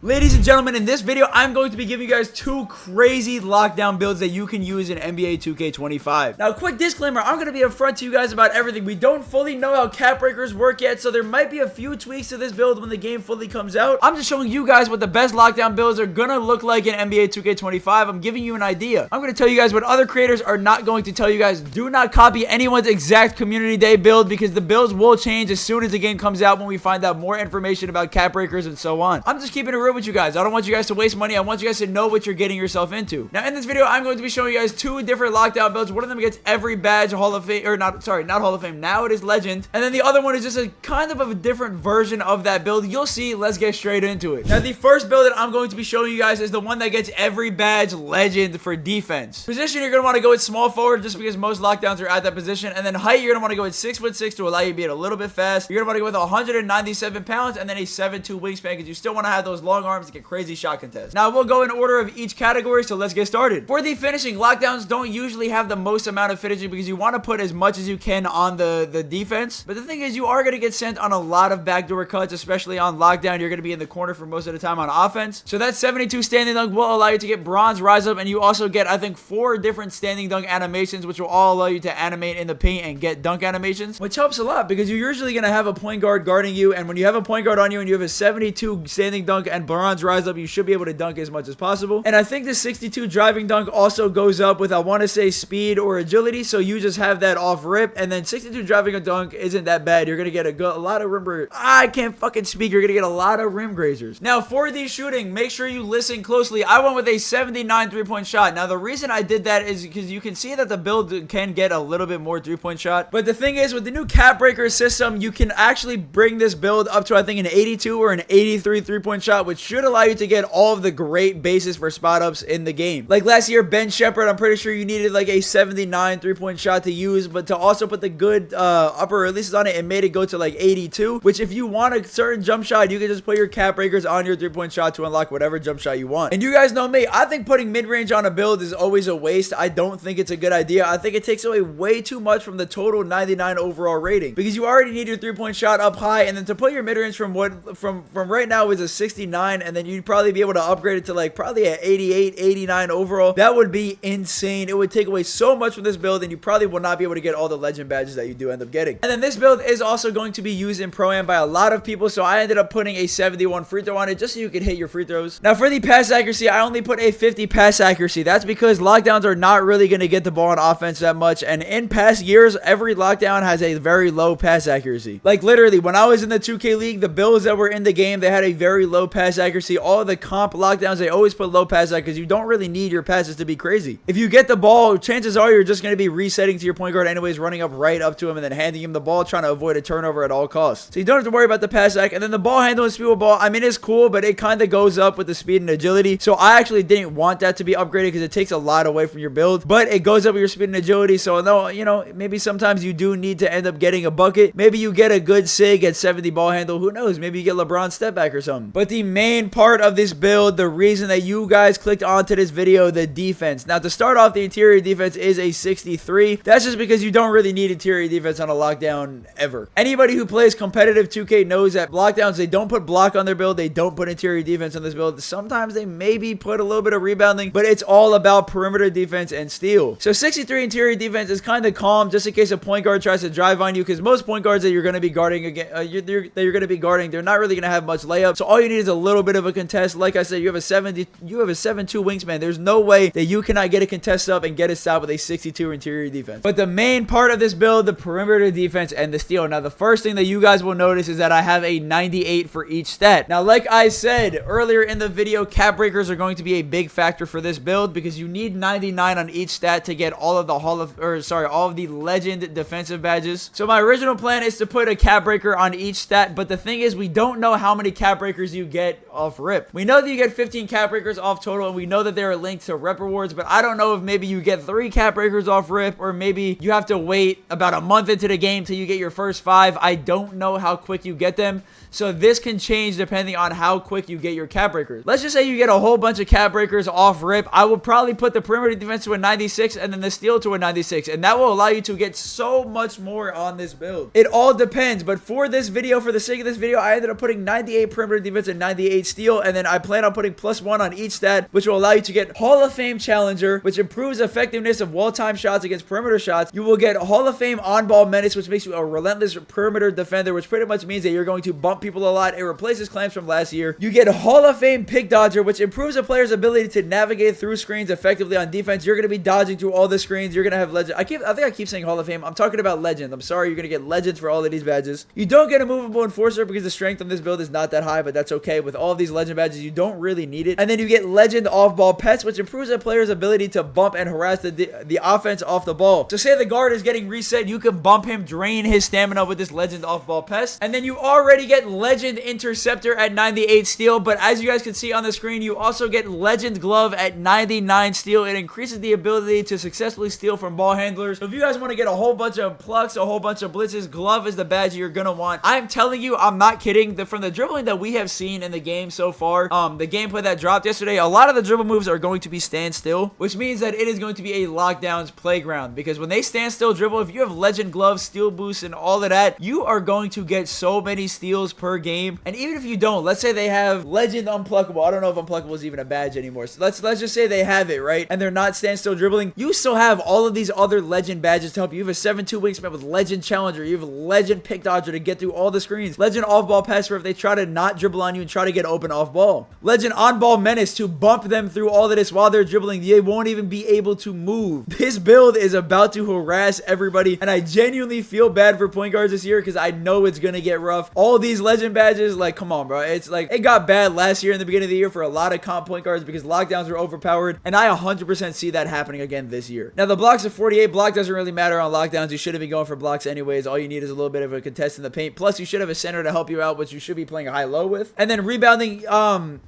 Ladies and gentlemen, in this video, I'm going to be giving you guys two crazy lockdown builds that you can use in NBA 2K25. Now, quick disclaimer, I'm going to be upfront to you guys about everything. We don't fully know how cap breakers work yet, so there might be a few tweaks to this build when the game fully comes out. I'm just showing you guys what the best lockdown builds are going to look like in NBA 2K25. I'm giving you an idea. I'm going to tell you guys what other creators are not going to tell you guys. Do not copy anyone's exact community day build because the builds will change as soon as the game comes out when we find out more information about cap breakers and so on. I'm just keeping it real with you guys. I don't want you guys to waste money. I want you guys to know what you're getting yourself into. Now, in this video, I'm going to be showing you guys two different lockdown builds. One of them gets every badge Hall of Fame, or not Hall of Fame. Now it is Legend. And then the other one is just a kind of a different version of that build. You'll see. Let's get straight into it. Now, the first build that I'm going to be showing you guys is the one that gets every badge Legend for defense. Position, you're going to want to go with small forward just because most lockdowns are at that position. And then height, you're going to want to go with 6'6" to allow you to be a little bit fast. You're going to want to go with 197 pounds and then a 7'2" wingspan because you still want to have those long arms to get crazy shot contests. Now, we'll go in order of each category, so let's get started. For the finishing, lockdowns don't usually have the most amount of finishing because you want to put as much as you can on the defense. But the thing is, you are going to get sent on a lot of backdoor cuts, especially on lockdown. You're going to be in the corner for most of the time on offense. So that 72 standing dunk will allow you to get bronze rise up, and you also get, I think, 4 different standing dunk animations, which will all allow you to animate in the paint and get dunk animations, which helps a lot because you're usually going to have a point guard guarding you, and when you have a point guard on you and you have a 72 standing dunk and bronze rise up, you should be able to dunk as much as possible. And I think the 62 driving dunk also goes up with, I want to say, speed or agility, so you just have that off rip. And then 62 driving a dunk isn't that bad. You're gonna get a lot of rim I can't fucking speak. You're gonna get a lot of rim grazers. Now, for the shooting, make sure you listen closely. I went with a 79 3-point shot. Now, the reason I did that is because you can see that the build can get a little bit more 3-point shot, but the thing is, with the new cap breaker system, you can actually bring this build up to, I think, an 82 or an 83 3-point shot, which should allow you to get all of the great bases for spot ups in the game. Like last year, Ben Shepherd, I'm pretty sure you needed like a 79 3-point shot to use, but to also put the good upper releases on it made it go to like 82, which if you want a certain jump shot, you can just put your cap breakers on your 3-point shot to unlock whatever jump shot you want. And you guys know me, I think putting mid-range on a build is always a waste. I don't think it's a good idea. I think it takes away way too much from the total 99 overall rating because you already need your 3-point shot up high, and then to put your mid-range from right now is a 69, and then you'd probably be able to upgrade it to like probably at 88, 89 overall. That would be insane. It would take away so much from this build, and you probably will not be able to get all the legend badges that you do end up getting. And then this build is also going to be used in Pro-Am by a lot of people, so I ended up putting a 71 free throw on it just so you could hit your free throws. Now, for the pass accuracy, I only put a 50 pass accuracy. That's because lockdowns are not really going to get the ball on offense that much, and in past years, every lockdown has a very low pass accuracy. Like literally, when I was in the 2K League, the builds that were in the game, they had a very low pass accuracy. All of the comp lockdowns, they always put low pass accuracy because you don't really need your passes to be crazy. If you get the ball, chances are you're just going to be resetting to your point guard anyways, running up right up to him and then handing him the ball, trying to avoid a turnover at all costs. So you don't have to worry about the pass act. And then the ball handle and speed with ball, I mean, it's cool, but it kind of goes up with the speed and agility. So I actually didn't want that to be upgraded because it takes a lot away from your build, but it goes up with your speed and agility. So no, you know, maybe sometimes you do need to end up getting a bucket. Maybe you get a good sig at 70 ball handle. Who knows? Maybe you get LeBron step back or something. But the main part of this build, the reason that you guys clicked onto this video, the defense. Now, to start off, the interior defense is a 63. That's just because you don't really need interior defense on a lockdown ever. Anybody who plays competitive 2K knows that lockdowns, they don't put block on their build. They don't put interior defense on this build. Sometimes they maybe put a little bit of rebounding, but it's all about perimeter defense and steal. So 63 interior defense is kind of calm just in case a point guard tries to drive on you, because most point guards that you're going to be guarding again, they're not really going to have much layup. So all you need is a little bit of a contest. Like I said, you have a 7'2" wingspan. There's no way that you cannot get a contest up and get it stopped with a 62 interior defense. But the main part of this build, the perimeter defense and the steal. Now, the first thing that you guys will notice is that I have a 98 for each stat. Now, like I said earlier in the video, cap breakers are going to be a big factor for this build because you need 99 on each stat to get all of the all of the legend defensive badges. So my original plan is to put a cap breaker on each stat, but the thing is, we don't know how many cap breakers you get off rip. We know that you get 15 cap breakers off total, and we know that they're linked to rep rewards, but I don't know if maybe you get 3 cap breakers off rip, or maybe you have to wait about a month into the game till you get your first 5. I don't know how quick you get them. So this can change depending on how quick you get your cap breakers. Let's just say you get a whole bunch of cap breakers off rip. I will probably put the perimeter defense to a 96 and then the steal to a 96, and that will allow you to get so much more on this build. It all depends, but for this video, for the sake of this video, I ended up putting 98 perimeter defense and 98 steal, and then I plan on putting +1 on each stat, which will allow you to get Hall of Fame Challenger, which improves effectiveness of wall-time shots against perimeter shots. You will get Hall of Fame on-ball Menace, which makes you a relentless perimeter defender, which pretty much means that you're going to bump people a lot. It replaces clamps from last year. You get Hall of Fame Pick Dodger, which improves a player's ability to navigate through screens effectively on defense. You're going to be dodging through all the screens. You're going to have Legend. I think I keep saying Hall of Fame. I'm talking about Legend. I'm sorry. You're going to get Legends for all of these badges. You don't get a movable Enforcer because the strength on this build is not that high, but that's okay. With all of these Legend badges, you don't really need it. And then you get Legend Off-Ball Pest, which improves a player's ability to bump and harass the offense off the ball. So say the guard is getting reset, you can bump him, drain his stamina with this Legend Off-Ball Pest. And then you already get Legend Interceptor at 98 steal, but as you guys can see on the screen, you also get Legend Glove at 99 steal. It increases the ability to successfully steal from ball handlers. So if you guys want to get a whole bunch of plucks, a whole bunch of blitzes, Glove is the badge you're gonna want. I'm telling you, I'm not kidding. From the dribbling that we have seen in the game so far, the gameplay that dropped yesterday, a lot of the dribble moves are going to be standstill, which means that it is going to be a lockdowns playground, because when they standstill dribble, if you have Legend Glove, steal boost, and all of that, you are going to get so many steals per game. And even if you don't, let's say they have Legend Unpluckable. I don't know if Unpluckable is even a badge anymore. So let's just say they have it, right? And they're not standstill dribbling. You still have all of these other Legend badges to help you. You have a 7-2 wingspan with Legend Challenger. You have Legend Pick Dodger to get through all the screens. Legend Off-Ball Pass for if they try to not dribble on you and try to get open off ball. Legend On-Ball Menace to bump them through all of this while they're dribbling. They won't even be able to move. This build is about to harass everybody, and I genuinely feel bad for point guards this year because I know it's gonna get rough. All these Legend badges, like, come on, bro. It's like, it got bad last year in the beginning of the year for a lot of comp point guards because lockdowns were overpowered, and I 100% see that happening again this year. Now, the blocks of 48, block doesn't really matter on lockdowns. You shouldn't be going for blocks anyways. All you need is a little bit of a contest in the paint. Plus, you should have a center to help you out, which you should be playing high-low with. And then rebounding,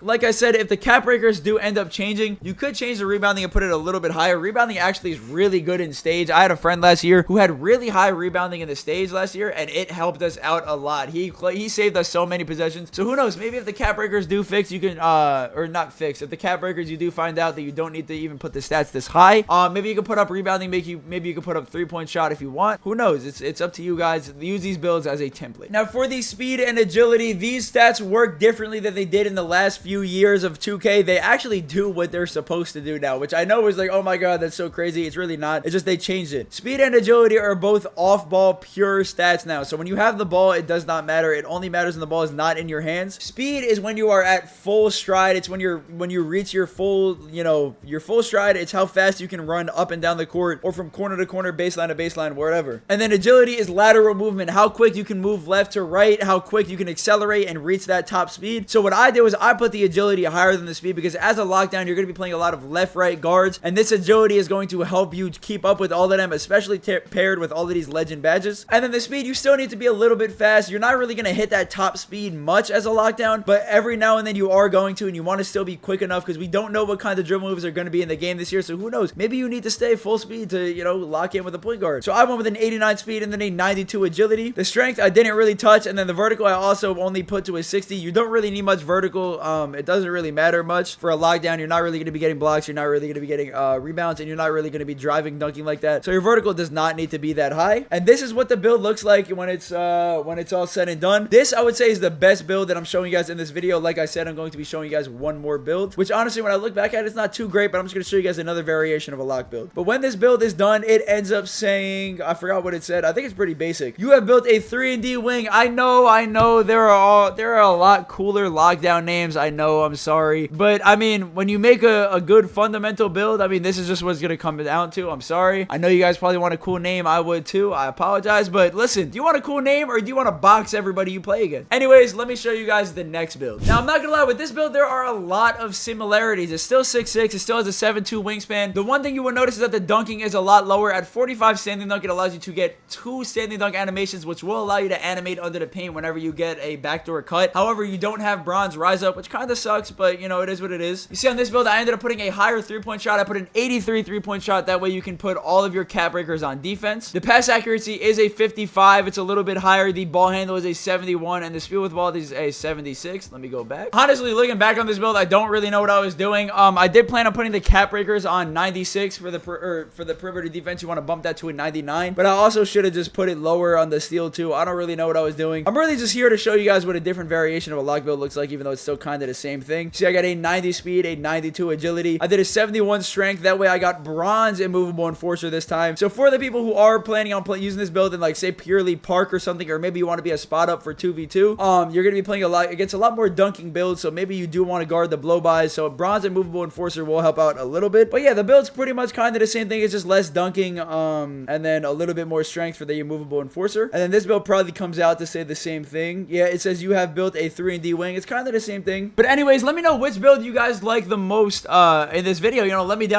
like I said, if the cap breakers do end up changing, you could change the rebounding and put it a little bit higher. Rebounding actually is really good in stage. I had a friend last year who had really high rebounding in the stage last year, and it helped us out a lot. He saved us so many possessions. So who knows? Maybe if the cap breakers do fix, you can, or not fix. If the cap breakers, you do find out that you don't need to even put the stats this high, maybe you can put up rebounding, maybe you can put up 3-point shot if you want. Who knows? It's up to you guys. Use these builds as a template. Now, for the speed and agility, these stats work differently than they did in the last few years of 2K. They actually do what they're supposed to do now, which I know is like, oh my god, that's so crazy. It's really not. It's just they changed it. Speed and agility are both off-ball pure stats now. So when you have the ball, it does not matter. It only matters when the ball is not in your hands. Speed is when you are at full stride. It's when you reach your full, your full stride. It's how fast you can run up and down the court or from corner to corner, baseline to baseline, wherever. And then agility is lateral movement, how quick you can move left to right, how quick you can accelerate and reach that top speed. So what I did was I put the agility higher than the speed because as a lockdown, you're going to be playing a lot of left-right guards, and this agility is going to help you keep up with all of them, especially paired with all of these Legend badges. And then the speed, you still need to be a little bit fast. You're not really going to hit that top speed much as a lockdown, but every now and then you are going to, and you want to still be quick enough because we don't know what kind of dribble moves are going to be in the game this year, so who knows? Maybe you need to stay full speed to, lock in with a point guard. So I went with an 89 speed and then a 92 agility. The strength I didn't really touch, and then the vertical I also only put to a 60. You don't really need much vertical. It doesn't really matter much for a lockdown. You're not really going to be getting blocks. You're not really going to be getting rebounds, and you're not really going to be driving, dunking like that. So your vertical does not need to be that high. And this is what the build looks like when it's all said and done. This, I would say, is the best build that I'm showing you guys in this video. Like I said, I'm going to be showing you guys one more build, which honestly, when I look back at it, it's not too great, but I'm just going to show you guys another variation of a lock build. But when this build is done, it ends up saying, I forgot what it said. I think it's pretty basic. You have built a 3-and-D wing. I know there are a lot cooler lockdown names. I know, I'm sorry. But I mean, when you make a good fundamental build, I mean, this is just what it's going to come down to. I'm sorry. I know you guys probably want a cool name. I would too. I apologize. But listen, do you want a cool name or do you want to box everybody you play against? Anyways, let me show you guys the next build. Now, I'm not going to lie, with this build, there are a lot of similarities. It's still 6'6". It still has a 7'2" wingspan. The one thing you will notice is that the dunking is a lot lower. At 45 standing dunk, it allows you to get 2 standing dunk animations, which will allow you to animate under the paint whenever you get a backdoor cut. However, you don't have bronze rise up, which kind of sucks, but it is what it is. You see on this build, I ended up putting a higher 3-point shot. I put an 83 3-point shot. That way you can put all of your cap breakers on defense. The pass accuracy is a 55. It's a little bit higher. The ball handle is a 71. 71, and the speed with ball is a 76. Let me go back. Honestly, looking back on this build, I don't really know what I was doing. I did plan on putting the cap breakers on 96 for the perimeter defense. You want to bump that to a 99, but I also should have just put it lower on the steel too. I don't really know what I was doing. I'm really just here to show you guys what a different variation of a lock build looks like, even though it's still kind of the same thing. See, I got a 90 speed, a 92 agility. I did a 71 strength. That way I got bronze immovable enforcer this time. So for the people who are planning on using this build in, like, say purely park or something, or maybe you want to be a spot up for 2v2, you're going to be playing a lot against a lot more dunking builds, so maybe you do want to guard the blow-bys. So bronze immovable enforcer will help out a little bit. But yeah, the build's pretty much kind of the same thing. It's just less dunking, and then a little bit more strength for the immovable enforcer. And then this build probably comes out to say the same thing. Yeah, it says you have built a 3&D wing. It's kind of the same thing. But anyways, let me know which build you guys like the most in this video. You know, let me know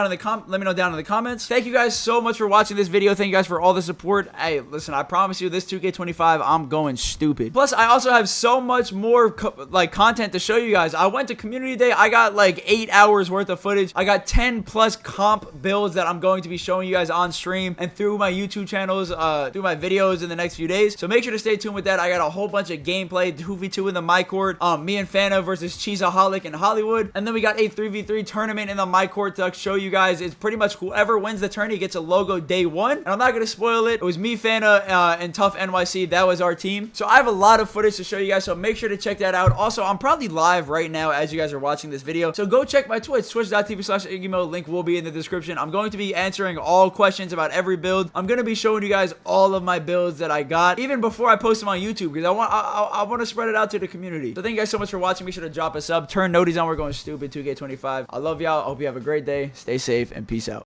down in the comments. Thank you guys so much for watching this video. Thank you guys for all the support. Hey, listen, I promise you this 2K25, I'm going stupid. Plus, I also have so much more content to show you guys. I went to community day. I got like 8 hours worth of footage. I got 10 plus comp builds that I'm going to be showing you guys on stream and through my YouTube channels, through my videos in the next few days. So make sure to stay tuned with that. I got a whole bunch of gameplay, 2v2 in the my court, me and Fana versus Cheeseaholic in Hollywood, and then we got a 3v3 tournament in the my court to show you guys. It's pretty much whoever wins the tourney gets a logo day one, and I'm not gonna spoil it. It was me, Fana, and Tough NYC. That was our team. So I have a lot of footage to show you guys, so make sure to check that out. Also, I'm probably live right now as you guys are watching this video, so go check my Twitch, twitch.tv/Igymo. Link will be in the description. I'm going to be answering all questions about every build. I'm going to be showing you guys all of my builds that I got, even before I post them on YouTube, because I want to spread it out to the community. So thank you guys so much for watching. Make sure to drop a sub, turn noties on. We're going stupid 2K25. I love y'all. I hope you have a great day. Stay safe and peace out.